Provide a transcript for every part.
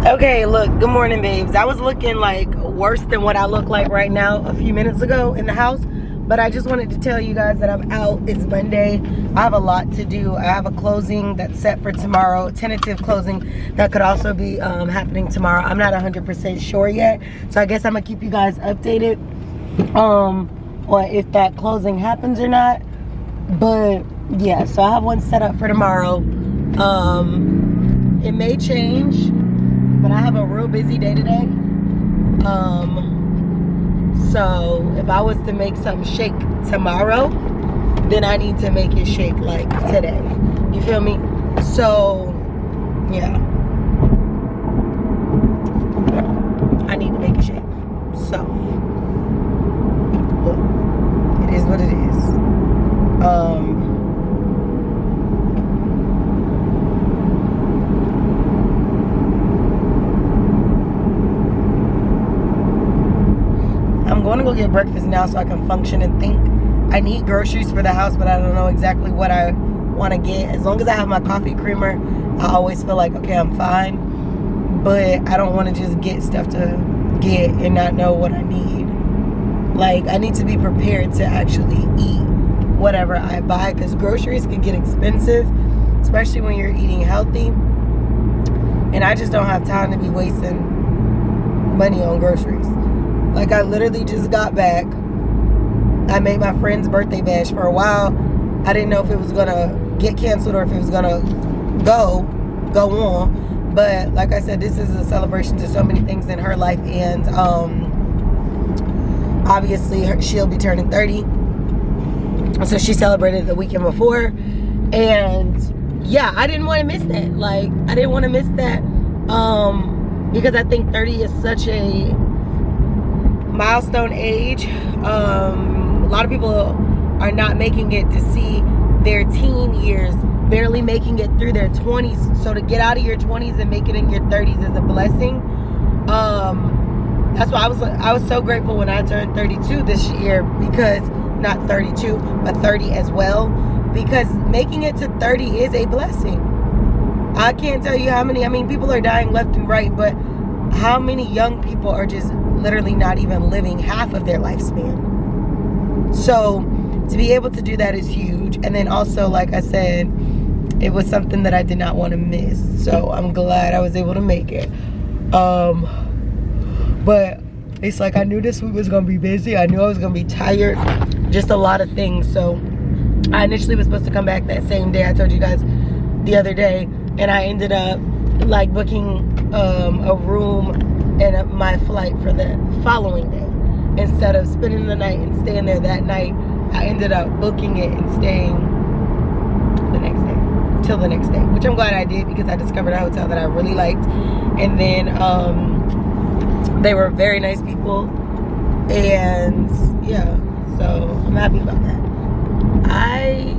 Okay, look, good morning, babes. I was looking like worse than what I look like right now a few minutes ago in the house, but I just wanted to tell you guys that I'm out. It's Monday. I have a lot to do. I have a closing that's set for tomorrow, tentative closing that could also be happening tomorrow. I'm not 100% sure yet, so I guess I'm gonna keep you guys updated on if that closing happens or not. But yeah, so I have one set up for tomorrow. It may change, but I have a real busy day today. So if I was to make something shake tomorrow, then I need to make it shake like today. You feel me? So yeah, I need to make it shake. So look, it is what it is. I'm going to go get breakfast now so I can function and think. I need groceries for the house, but I don't know exactly what I want to get. As long as I have my coffee creamer, I always feel like, okay, I'm fine. But I don't want to just get stuff to get and not know what I need. Like, I need to be prepared to actually eat whatever I buy, because groceries can get expensive, especially when you're eating healthy. And I just don't have time to be wasting money on groceries. Like, I literally just got back. I made my friend's birthday bash. For a while, I didn't know if it was gonna get canceled or if it was gonna go on. But like I said, this is a celebration to so many things in her life, and obviously she'll be turning 30. So she celebrated the weekend before, and yeah, I didn't want to miss that. Like, I didn't want to miss that because I think 30 is such a milestone age. A lot of people are not making it to see their teen years, barely making it through their 20s. So to get out of your 20s and make it in your 30s is a blessing. That's why I was so grateful when I turned 32 this year, because not 32 but 30 as well, because making it to 30 is a blessing. I can't tell you how many, I mean, people are dying left and right, but how many young people are just literally not even living half of their lifespan. So to be able to do that is huge. And then also, like I said, it was something that I did not want to miss, so I'm glad I was able to make it. But it's like, I knew this week was gonna be busy. I knew I was gonna be tired, just a lot of things. So I initially was supposed to come back that same day, I told you guys the other day, and I ended up like booking a room and my flight for the following day. Instead of spending the night and staying there that night, I ended up booking it and staying the next day, till the next day, which I'm glad I did, because I discovered a hotel that I really liked. And then they were very nice people, and yeah, so I'm happy about that. I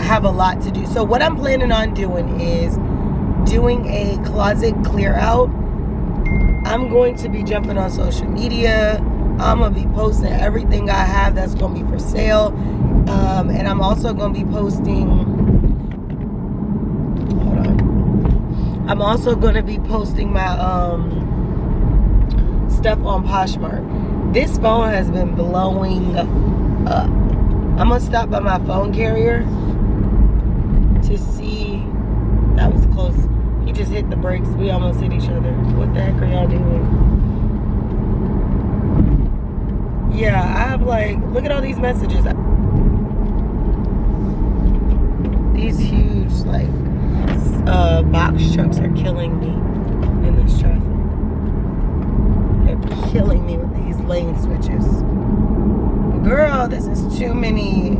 have a lot to do. So what I'm planning on doing is doing a closet clear out. I'm going to be jumping on social media. I'm going to be posting everything I have that's going to be for sale. And I'm also going to be posting, hold on. I'm also going to be posting my stuff on Poshmark. This phone has been blowing up. I'm going to stop by my phone carrier to see. That was close. He just hit the brakes. We almost hit each other. What the heck are y'all doing? Yeah, I have like, look at all these messages. These huge like box trucks are killing me in this traffic. They're killing me with these lane switches. Girl, this is too many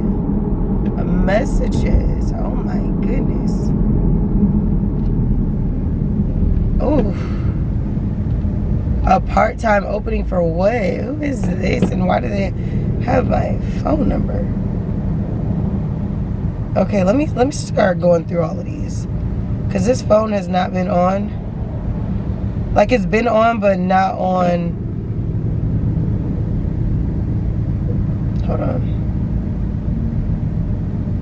messages. Oh my goodness. Oh, a part-time opening for what? Who is this, and why do they have my phone number? Okay, let me start going through all of these, because this phone has not been on. Like, it's been on, but not on. Hold on.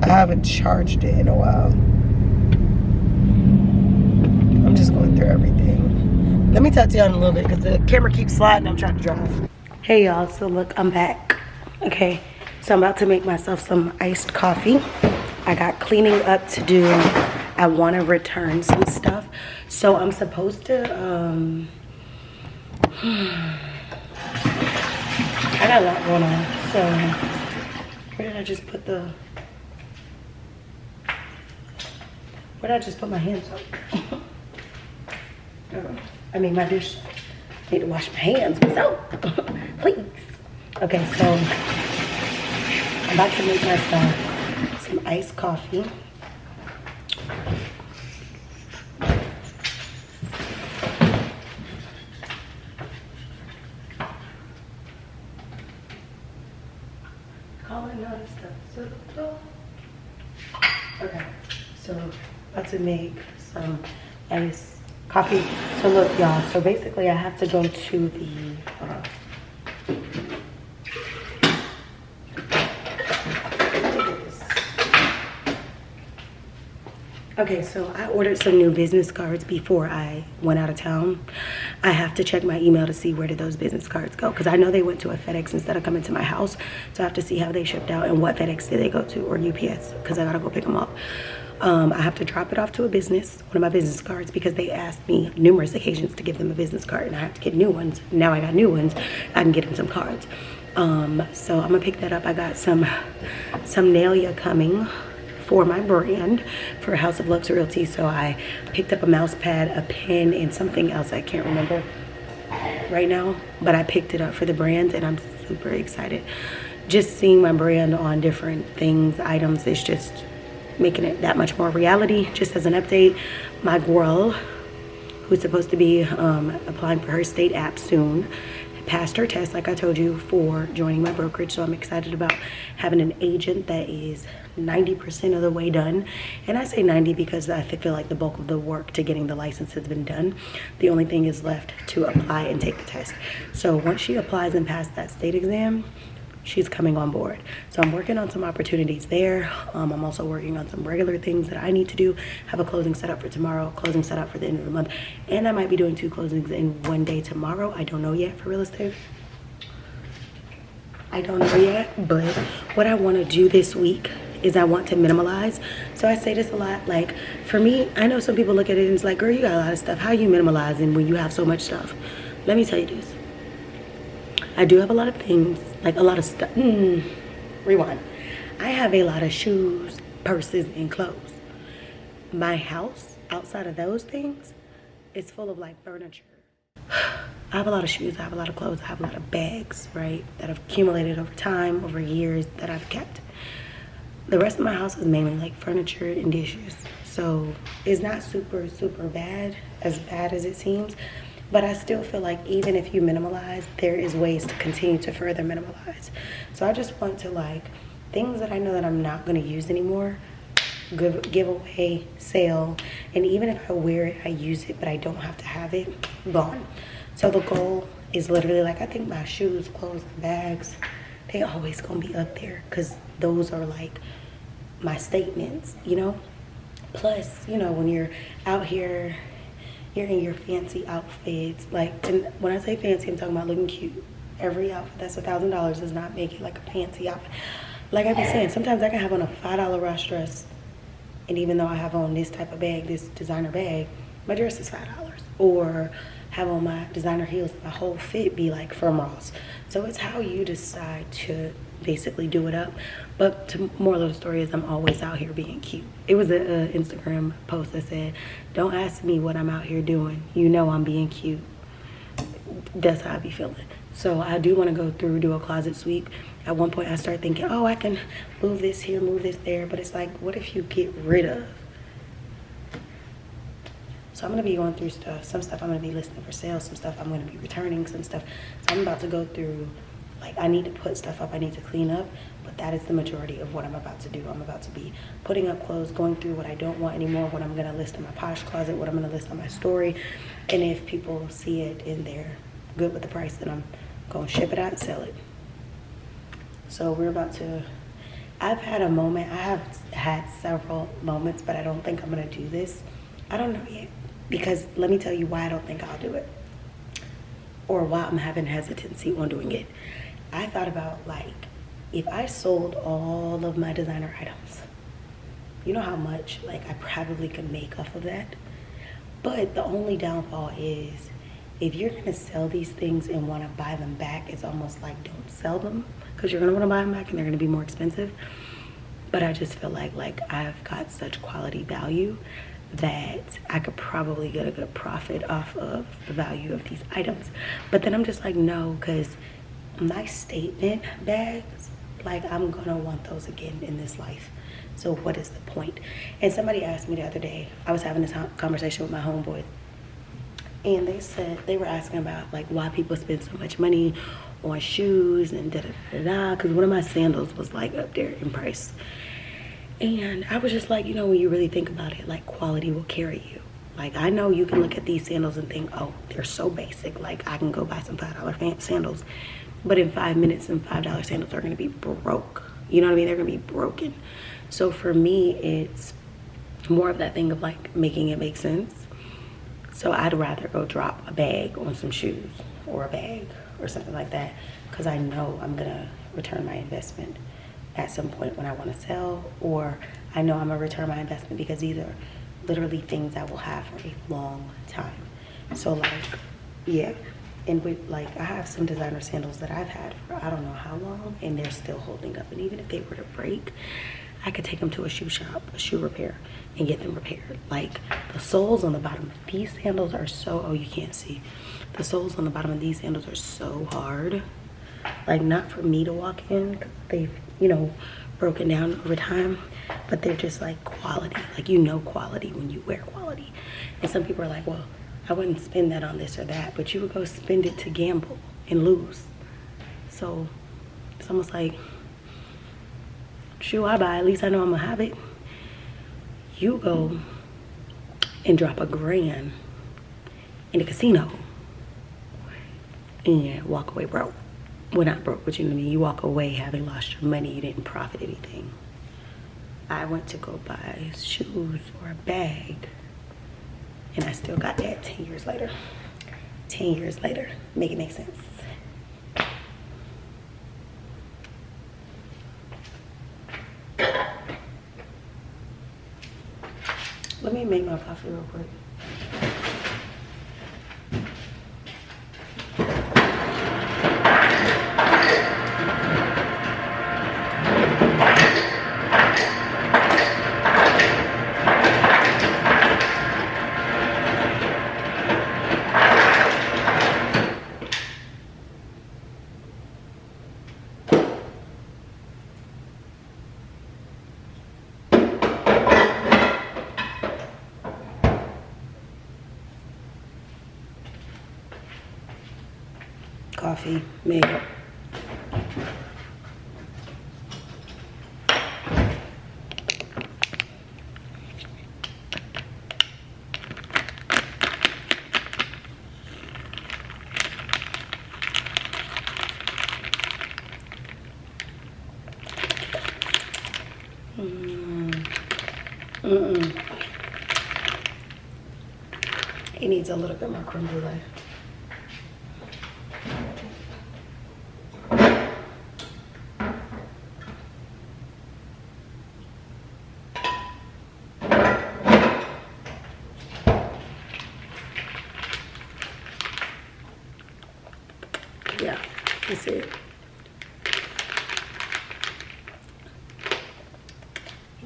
I haven't charged it in a while. I'm just going through everything. Let me talk to y'all in a little bit because the camera keeps sliding. I'm trying to drive. Hey y'all, so look, I'm back. Okay, so I'm about to make myself some iced coffee. I got cleaning up to do. I want to return some stuff. So I'm supposed to, I got a lot going on. So where did I just put the, where did I just put my hands up? I mean, my dish. I need to wash my hands with soap. Please. Okay, so I'm about to make myself some iced coffee. Okay, so about to make some iced coffee. So look, y'all, so basically I have to go to the okay, so I ordered some new business cards before I went out of town. I have to check my email to see where did those business cards go, because I know they went to a FedEx instead of coming to my house. So I have to see how they shipped out and what FedEx did they go to, or UPS, because I gotta go pick them up. I have to drop it off to a business, one of my business cards, because they asked me numerous occasions to give them a business card, and I have to get new ones. Now I got new ones, I can get them some cards. So I'm gonna pick that up. I got some Nalia coming for my brand for House of Lux Realty. So I picked up a mouse pad, a pen, and something else I can't remember right now, but I picked it up for the brand, and I'm super excited. Just seeing my brand on different things, items, is just making it that much more reality. Just as an update, my girl, who's supposed to be applying for her state app soon, passed her test, like I told you, for joining my brokerage. So I'm excited about having an agent that is 90% of the way done. And I say 90 because I feel like the bulk of the work to getting the license has been done. The only thing is left to apply and take the test. So once she applies and passes that state exam, she's coming on board. So I'm working on some opportunities there. I'm also working on some regular things that I need to do. Have a closing set up for tomorrow, closing set up for the end of the month. And I might be doing 2 closings in one day tomorrow. I don't know yet for real estate. I don't know yet, but what I want to do this week is I want to minimalize. So I say this a lot, like, for me, I know some people look at it and it's like, girl, you got a lot of stuff. How are you minimalizing when you have so much stuff? Let me tell you this. I do have a lot of things, like a lot of stuff. Rewind. I have a lot of shoes, purses, and clothes. My house, outside of those things, is full of like furniture. I have a lot of shoes, I have a lot of clothes, I have a lot of bags, right, that have accumulated over time, over years, that I've kept. The rest of my house is mainly like furniture and dishes. So it's not super, super bad as it seems. But I still feel like even if you minimalize, there is ways to continue to further minimalize. So I just want to, like, things that I know that I'm not going to use anymore, give away, sell. And even if I wear it, I use it, but I don't have to have it, gone. So the goal is literally, like, I think my shoes, clothes, and bags, they always going to be up there because those are, like, my statements, you know? Plus, you know, when you're out here, you're in your fancy outfits, like, and when I say fancy, I'm talking about looking cute. Every outfit that's $1,000 does not make it like a fancy outfit. Like I be saying, sometimes I can have on a $5 Ross dress, and even though I have on this type of bag, this designer bag, my dress is $5. Or have on my designer heels, my whole fit be like from Ross. So it's how you decide to basically do it up. But the moral of the story is I'm always out here being cute. It was an Instagram post that said, don't ask me what I'm out here doing. You know I'm being cute. That's how I be feeling. So I do want to go through, do a closet sweep. At one point I started thinking, oh, I can move this here, move this there. But it's like, what if you get rid of? So I'm going to be going through stuff. Some stuff I'm going to be listing for sale. Some stuff I'm going to be returning. Some stuff. So I'm about to go through, like, I need to put stuff up. I need to clean up. But that is the majority of what I'm about to do. I'm about to be putting up clothes, going through what I don't want anymore, what I'm going to list in my Posh closet, what I'm going to list on my story. And if people see it and they're good with the price, then I'm going to ship it out and sell it. So we're about to, I've had a moment. I have had several moments, but I don't think I'm going to do this. I don't know yet. Because let me tell you why I don't think I'll do it. or why I'm having hesitancy on doing it. I thought about, like, if I sold all of my designer items, you know how much, like, I probably could make off of that. But the only downfall is, if you're gonna sell these things and wanna buy them back, it's almost like don't sell them, because you're gonna wanna buy them back and they're gonna be more expensive. But I just feel like I've got such quality value that I could probably get a good profit off of the value of these items. But then I'm just like, no, because my statement bags, like, I'm gonna want those again in this life. So what is the point? And somebody asked me the other day, I was having this conversation with my homeboys, and they said, they were asking about, like, why people spend so much money on shoes and da-da-da-da, because one of my sandals was, like, up there in price. And I was just like, you know, when you really think about it, like, quality will carry you. Like, I know you can look at these sandals and think, oh, they're so basic. Like, I can go buy some $5 sandals. But in 5 minutes, some $5 sandals are going to be broke. You know what I mean? They're going to be broken. So for me, it's more of that thing of, like, making it make sense. So I'd rather go drop a bag on some shoes or a bag or something like that, because I know I'm going to return my investment at some point when I want to sell, or I know I'm going to return my investment because these are literally things I will have for a long time. So, like, yeah. And with, like, I have some designer sandals that I've had for I don't know how long, and they're still holding up. And even if they were to break, I could take them to a shoe shop, a shoe repair, and get them repaired. Like, the soles on the bottom of these sandals are so, oh, you can't see. The soles on the bottom of these sandals are so hard. Like, not for me to walk in, because they've, you know, broken down over time, but they're just, like, quality. Like, you know quality when you wear quality. And some people are like, well, I wouldn't spend that on this or that, but you would go spend it to gamble and lose. So it's almost like, shoe I buy, at least I know I'm gonna have it. You go and drop $1,000 in a casino and walk away broke. Well, not broke, but you know what I mean? You walk away having lost your money, you didn't profit anything. I went to go buy shoes or a bag, and I still got that 10 years later. 10 years later. Make it make sense. Let me make my coffee real quick. Coffee made. It needs a little bit more creme brulee. Yeah, that's it.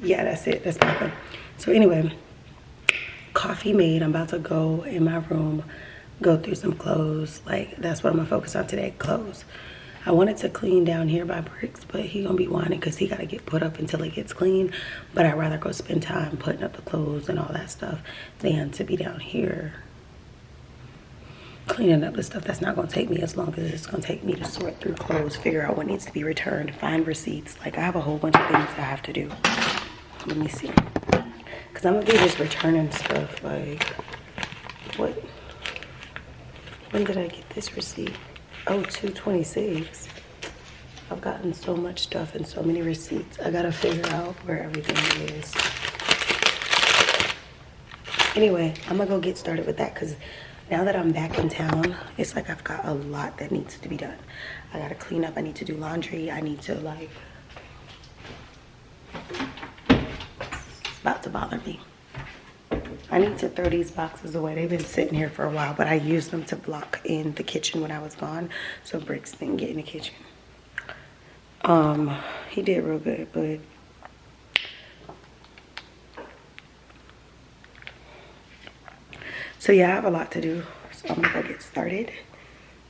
Yeah, that's it. That's popping. So anyway, coffee made. I'm about to go in my room, go through some clothes. Like, that's what I'm gonna focus on today, clothes. I wanted to clean down here by Bricks, but he gonna be whining because he gotta get put up until it gets clean. But I'd rather go spend time putting up the clothes and all that stuff than to be down here cleaning up the stuff that's not gonna take me as long as it's gonna take me to sort through clothes, figure out what needs to be returned, find receipts. Like, I have a whole bunch of things I have to do. Let me see. Because I'm gonna be just returning stuff. Like, what? When did I get this receipt? Oh, 2/26. I've gotten so much stuff and so many receipts. I gotta figure out where everything is. Anyway, I'm gonna go get started with that because now that I'm back in town, it's like I've got a lot that needs to be done. I gotta clean up, I need to do laundry, I need to like, it's about to bother me. I need to throw these boxes away. They've been sitting here for a while, but I used them to block in the kitchen when I was gone, so Bricks didn't get in the kitchen. He did real good, but so yeah, I have a lot to do, so I'm gonna go get started.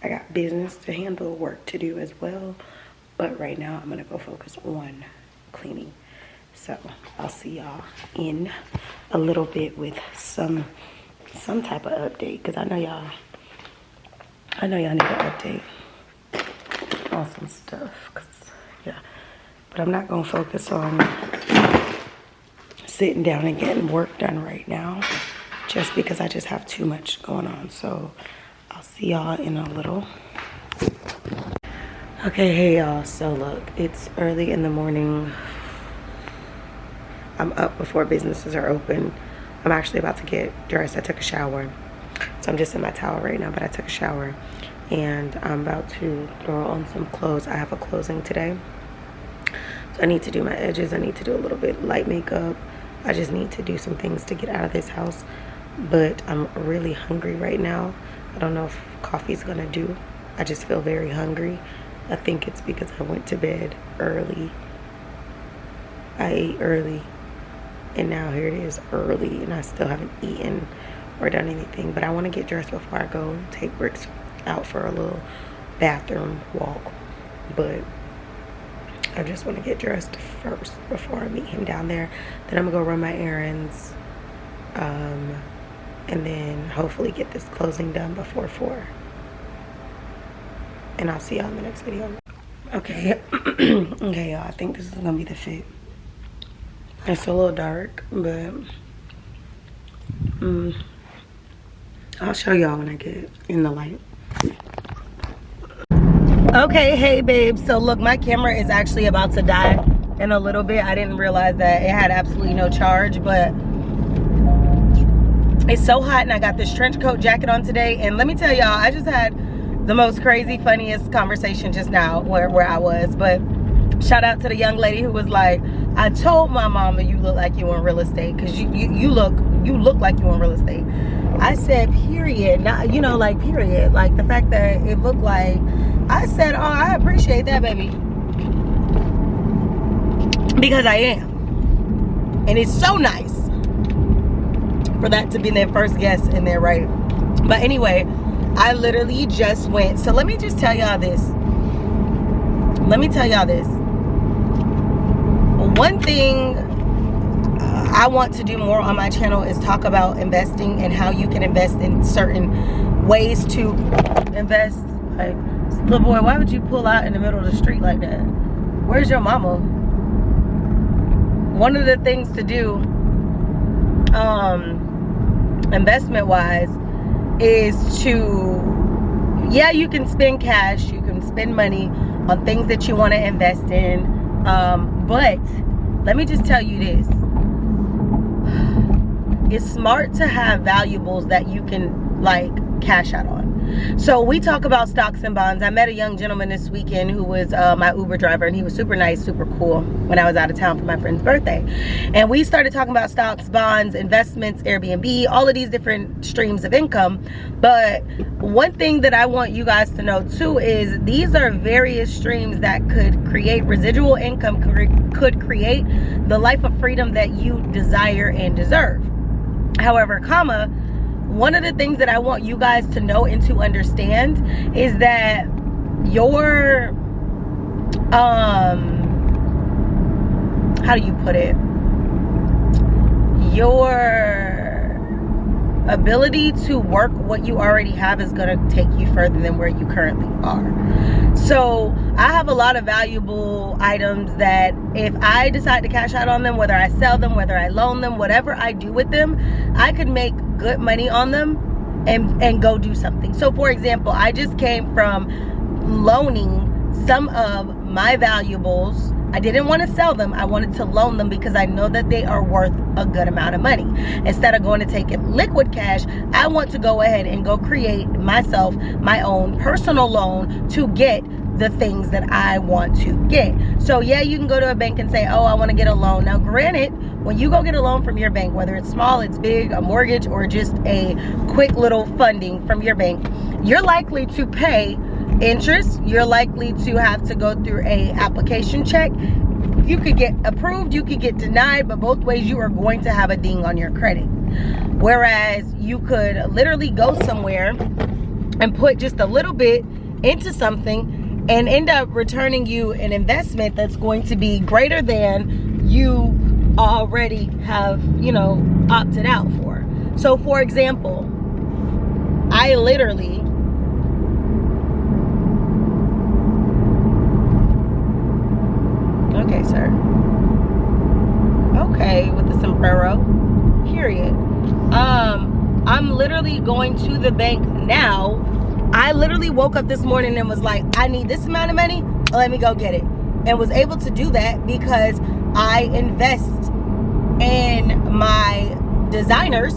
I got business to handle, work to do as well, but right now I'm gonna go focus on cleaning. So I'll see y'all in a little bit with some type of update, because I know y'all need an update on some stuff, cause yeah. But I'm not gonna focus on sitting down and getting work done right now, just because I just have too much going on. So I'll see y'all in a little. Okay, hey y'all, so look, it's early in the morning. I'm up before businesses are open. I'm actually about to get dressed. I took a shower, so I'm just in my towel right now, but I took a shower and I'm about to throw on some clothes. I have a closing today, so I need to do my edges. I need to do a little bit light makeup. I just need to do some things to get out of this house, but I'm really hungry right now. I don't know if coffee's gonna do. I just feel very hungry. I think it's because I went to bed early. I ate early, and now here it is early, and I still haven't eaten or done anything. But I want to get dressed before I go take Bricks out for a little bathroom walk. But I just want to get dressed first before I meet him down there. Then I'm gonna go run my errands, and then hopefully get this closing done before 4. And I'll see y'all in the next video. Okay, okay, y'all, I think this is gonna be the fit. It's a little dark, but I'll show y'all when I get in the light. Okay, hey babe, so look, my camera is actually about to die in a little bit. I didn't realize that it had absolutely no charge, but it's so hot, and I got this trench coat jacket on today. And let me tell y'all, I just had the most crazy, funniest conversation just now where I was. But shout out to the young lady who was like, I told my mama you look like you in real estate, because you look like you in real estate. I said, period. Not, you know, like, period. Like, the fact that it looked like, I said, oh, I appreciate that, baby, because I am. And it's so nice for that to be their first guess in there, right? But anyway, I literally just went. So let me just tell y'all this. One thing I want to do more on my channel is talk about investing and how you can invest in certain ways to invest. Like, little boy, why would you pull out in the middle of the street like that? Where's your mama? One of the things to do investment wise is to, yeah, you can spend cash, you can spend money on things that you want to invest in, but let me just tell you this. It's smart to have valuables that you can like cash out on. So we talk about stocks and bonds. I met a young gentleman this weekend who was my Uber driver, and he was super nice, super cool when I was out of town for my friend's birthday. And we started talking about stocks, bonds, investments, Airbnb, all of these different streams of income. But one thing that I want you guys to know too is these are various streams that could create residual income, could create the life of freedom that you desire and deserve. However, one of the things that I want you guys to know and to understand is that your, how do you put it? Your ability to work what you already have is going to take you further than where you currently are. So I have a lot of valuable items that if I decide to cash out on them, whether I sell them, whether I loan them, whatever I do with them, I could make good money on them and go do something. So for example, I just came from loaning some of my valuables I didn't want to sell them. I wanted to loan them because I know that they are worth a good amount of money. Instead of going to take it liquid cash, I want to go ahead and go create myself my own personal loan to get the things that I want to get. So yeah, you can go to a bank and say, oh, I want to get a loan. Now granted, when you go get a loan from your bank, whether it's small, it's big, a mortgage, or just a quick little funding from your bank, you're likely to pay interest. You're likely to have to go through a application check. You could get approved, you could get denied, but both ways you are going to have a ding on your credit. Whereas you could literally go somewhere and put just a little bit into something and end up returning you an investment that's going to be greater than you already have, you know, opted out for. So for example, I literally okay, sir. Okay, with the sombrero. Period. I'm literally going to the bank now. I literally woke up this morning and was like, I need this amount of money. Let me go get it. And was able to do that because I invest in my designers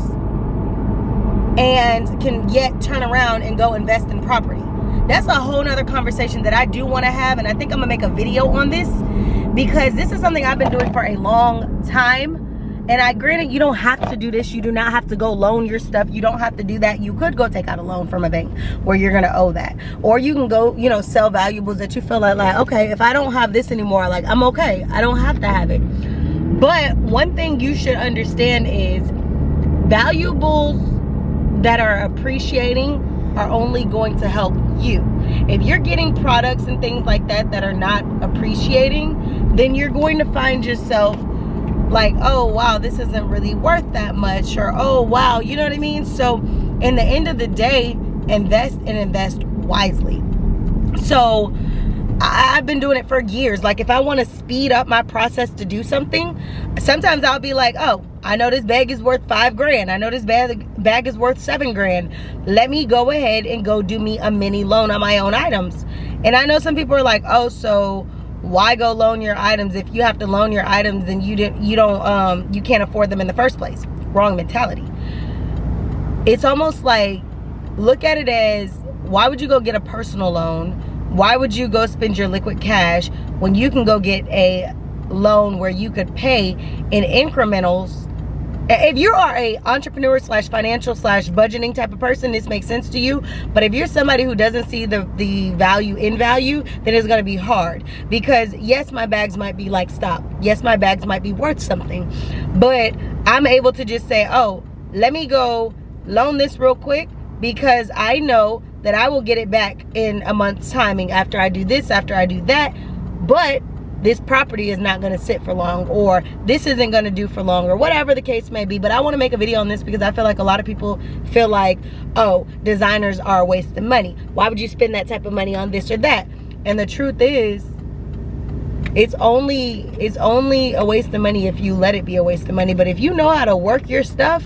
and can yet turn around and go invest in property. That's a whole nother conversation that I do want to have, and I think I'm gonna make a video on this because this is something I've been doing for a long time. And granted, you don't have to do this. You do not have to go loan your stuff. You don't have to do that. You could go take out a loan from a bank where you're gonna owe that. Or you can go, you know, sell valuables that you feel like, okay, if I don't have this anymore, like, I'm okay. I don't have to have it. But one thing you should understand is valuables that are appreciating are only going to help you. If you're getting products and things like that that are not appreciating, then you're going to find yourself like, oh wow, this isn't really worth that much, or oh wow, you know what I mean? So in the end of the day, invest and invest wisely. So I've been doing it for years. Like if I want to speed up my process to do something, sometimes I'll be like, oh, I know this bag is worth $5,000. I know this bag is worth $7,000. Let me go ahead and go do me a mini loan on my own items. And I know some people are like, oh, so why go loan your items? If you have to loan your items, then you can't afford them in the first place. Wrong mentality. It's almost like, look at it as, why would you go get a personal loan? Why would you go spend your liquid cash when you can go get a loan where you could pay in incrementals? If you are a entrepreneur slash financial slash budgeting type of person, this makes sense to you. But if you're somebody who doesn't see the value in value, then it's going to be hard. Because yes, my bags might be like stock. Yes, my bags might be worth something. But I'm able to just say, oh, let me go loan this real quick because I know that I will get it back in a month's timing after I do this, after I do that. But this property is not going to sit for long, or this isn't going to do for long, or whatever the case may be. But I want to make a video on this because I feel like a lot of people feel like, oh, designers are a waste of money. Why would you spend that type of money on this or that? And the truth is, it's only a waste of money if you let it be a waste of money. But if you know how to work your stuff,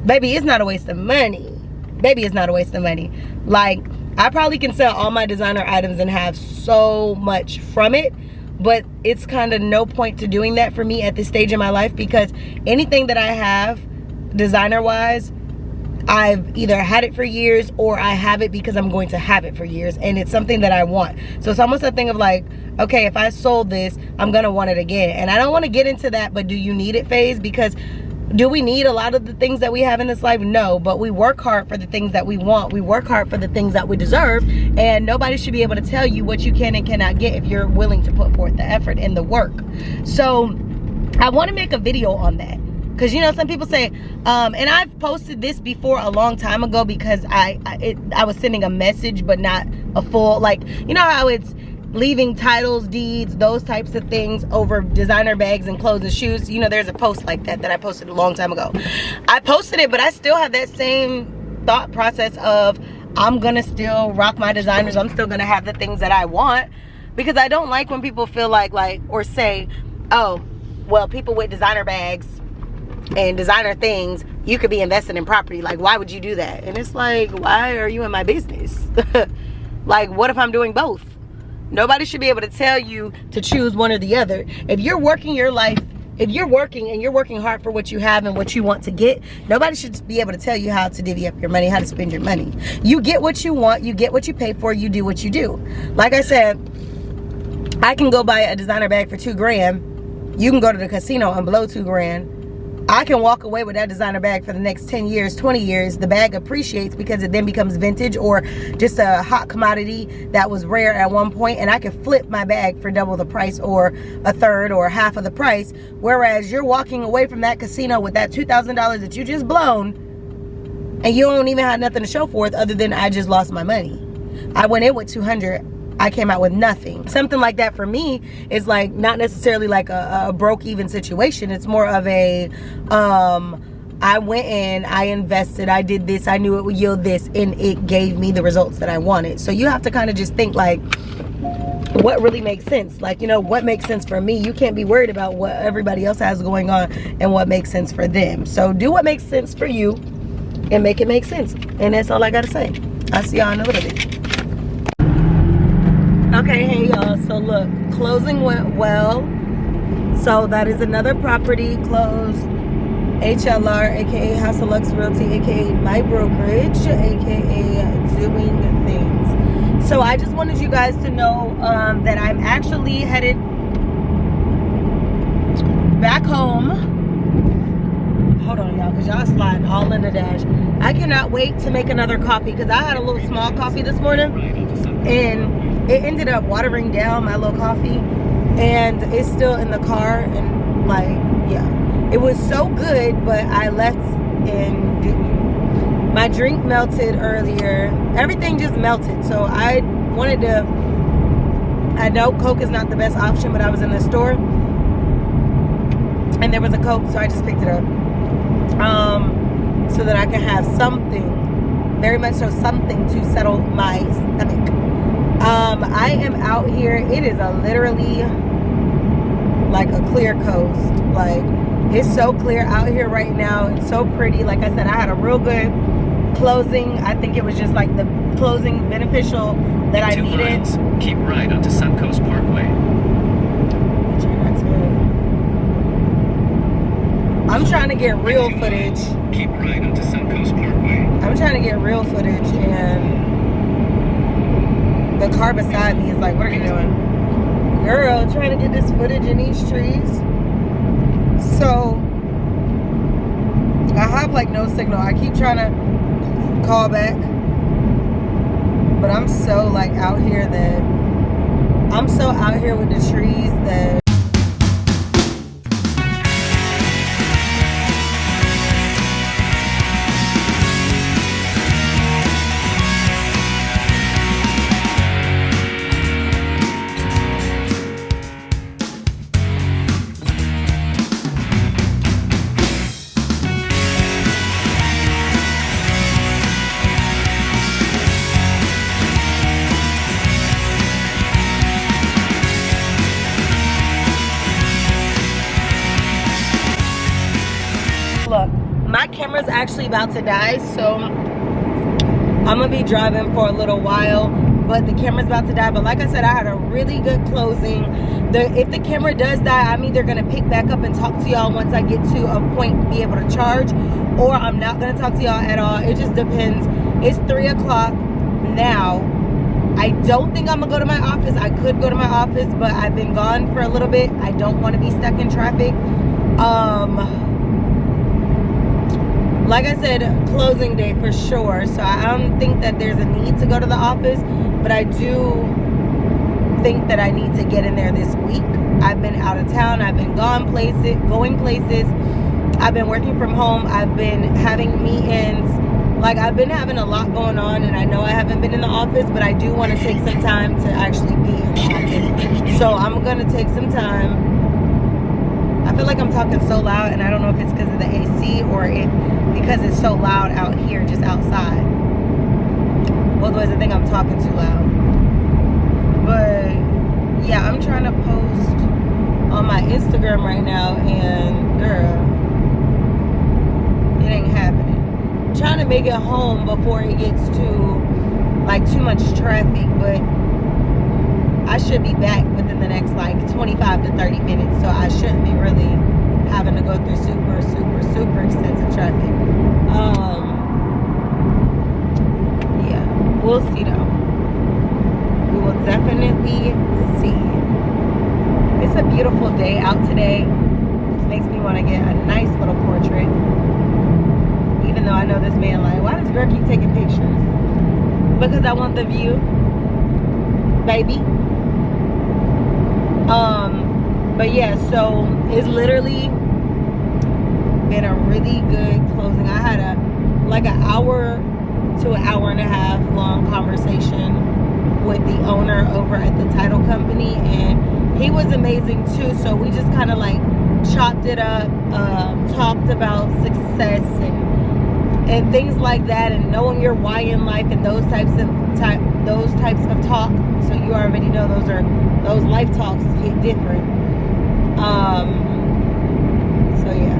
baby, it's not a waste of money. Baby, it's not a waste of money. Like, I probably can sell all my designer items and have so much from it. But it's kind of no point to doing that for me at this stage in my life, because anything that I have designer wise, I've either had it for years or I have it because I'm going to have it for years, and it's something that I want. So it's almost a thing of like, okay, if I sold this, I'm gonna want it again. And I don't want to get into that but do you need it phase, because do we need a lot of the things that we have in this life? No, but we work hard for the things that we want. We work hard for the things that we deserve, and nobody should be able to tell you what you can and cannot get if you're willing to put forth the effort and the work. So I want to make a video on that, because you know, some people say, and I've posted this before a long time ago because I was sending a message but not a full, like, you know how it's leaving titles, deeds, those types of things over designer bags and clothes and shoes. You know, there's a post like that I posted a long time ago. I posted it, but I still have that same thought process of, I'm gonna still rock my designers. I'm still gonna have the things that I want, because I don't like when people feel like or say, oh, well, people with designer bags and designer things, you could be invested in property. Like, why would you do that? And it's like, why are you in my business? Like, what if I'm doing both? Nobody should be able to tell you to choose one or the other. If you're working your life, if you're working and you're working hard for what you have and what you want to get, nobody should be able to tell you how to divvy up your money, how to spend your money. You get what you want, you get what you pay for, you do what you do. Like I said, I can go buy a designer bag for $2 grand. You can go to the casino and blow $2 grand. I can walk away with that designer bag for the next 10 years, 20 years. The bag appreciates because it then becomes vintage or just a hot commodity that was rare at one point, and I can flip my bag for double the price or a third or half of the price. Whereas you're walking away from that casino with that $2,000 that you just blown, and you don't even have nothing to show for it other than I just lost my money. I went in with 200. I came out with nothing. Something like that for me is like not necessarily like a broke even situation. It's more of a I went in, I invested, I did this, I knew it would yield this, and it gave me the results that I wanted. So you have to kind of just think like, what really makes sense? Like, you know, what makes sense for me? You can't be worried about what everybody else has going on and what makes sense for them. So do what makes sense for you and make it make sense. And that's all I gotta say. I'll see y'all in a little bit. Okay, hey y'all, so look, closing went well. So that is another property closed. HLR, aka House of Lux Realty, aka my brokerage, aka doing things. So I just wanted you guys to know that I'm actually headed back home. Hold on y'all, because y'all sliding all in the dash. I cannot wait to make another coffee because I had a little small coffee this morning and it ended up watering down my little coffee, and it's still in the car, and like, yeah, it was so good, but I left and didn't. My drink melted earlier. Everything just melted. So I wanted to, I know Coke is not the best option, but I was in the store and there was a Coke, so I just picked it up so that I can have something, very much so something to settle my stomach. I am out here. It is literally like a clear coast. Like, it's so clear out here right now. It's so pretty. Like I said, I had a real good closing. I think it was just like the closing beneficial that I needed. Miles, keep right onto Suncoast Parkway. I'm trying to get real footage. Keep right onto Suncoast Parkway. I'm trying to get real footage, and the car beside me is like, what are you doing? Girl, trying to get this footage in these trees. So, I have like no signal. I keep trying to call back. But I'm so like out here that, I'm so out here with the trees that my camera's actually about to die, so I'm gonna be driving for a little while, but the camera's about to die. But like I said, I had a really good closing. If the camera does die, I'm either gonna pick back up and talk to y'all once I get to a point to be able to charge, or I'm not gonna talk to y'all at all. It just depends. It's 3 o'clock now. I don't think I'm gonna go to my office. I could go to my office, but I've been gone for a little bit. I don't want to be stuck in traffic. Like I said, closing day for sure. So I don't think that there's a need to go to the office, but I do think that I need to get in there this week. I've been out of town. I've been going places. I've been working from home. I've been having meetings. Like, I've been having a lot going on, and I know I haven't been in the office, but I do want to take some time to actually be in the office. So I'm going to take some time. I feel like I'm talking so loud, and I don't know if it's because of the AC or if because it's so loud out here, just outside. Both ways, I think I'm talking too loud. But yeah, I'm trying to post on my Instagram right now, and girl, it ain't happening. I'm trying to make it home before it gets to like too much traffic, but I should be back within the next like 25 to 30 minutes. So I shouldn't be really having to go through super extensive traffic. Yeah, we'll see though. We will definitely see. It's a beautiful day out today. This makes me want to get a nice little portrait. Even though I know this man like, why does girl keep taking pictures? Because I want the view, baby. But yeah, so it's literally been a really good closing. I had like an hour to an hour and a half long conversation with the owner over at the title company, and he was amazing too. So we just kind of like chopped it up, talked about success and things like that, and knowing your why in life, and those types of talk. So you already know those life talks hit different. So yeah,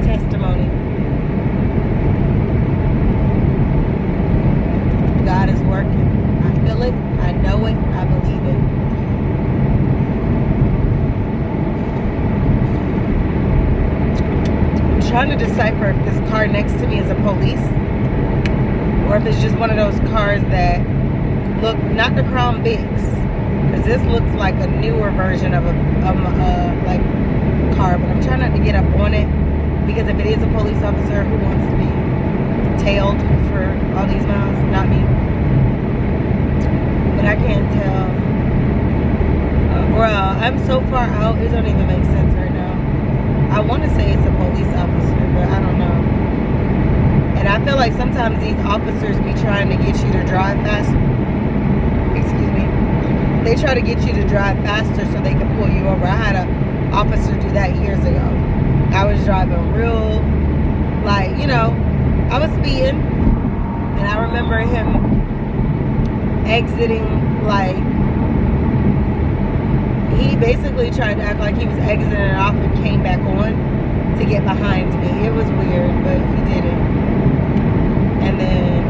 testimony. God is working. I feel it. I know it. I believe it. I'm trying to decipher if this car next to me is a police, or if it's just one of those cars that look, not the Crown Vics, because this looks like a newer version of a like car. But I'm trying not to get up on it, because if it is a police officer who wants to be tailed for all these miles, not me. But I can't tell. Bruh, I'm so far out, it don't even make sense right now. I want to say it's a police officer, but I don't know. And I feel like sometimes these officers be trying to get you to drive faster. Excuse me. They try to get you to drive faster so they can pull you over. I had an officer do that years ago. I was driving real, like, you know, I was speeding, and I remember him exiting, like, he basically tried to act like he was exiting it off and came back on to get behind me. It was weird, but he did it. And then,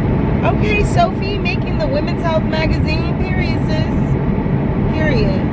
okay, Sophie making the Women's Health magazine, period, sis. Period.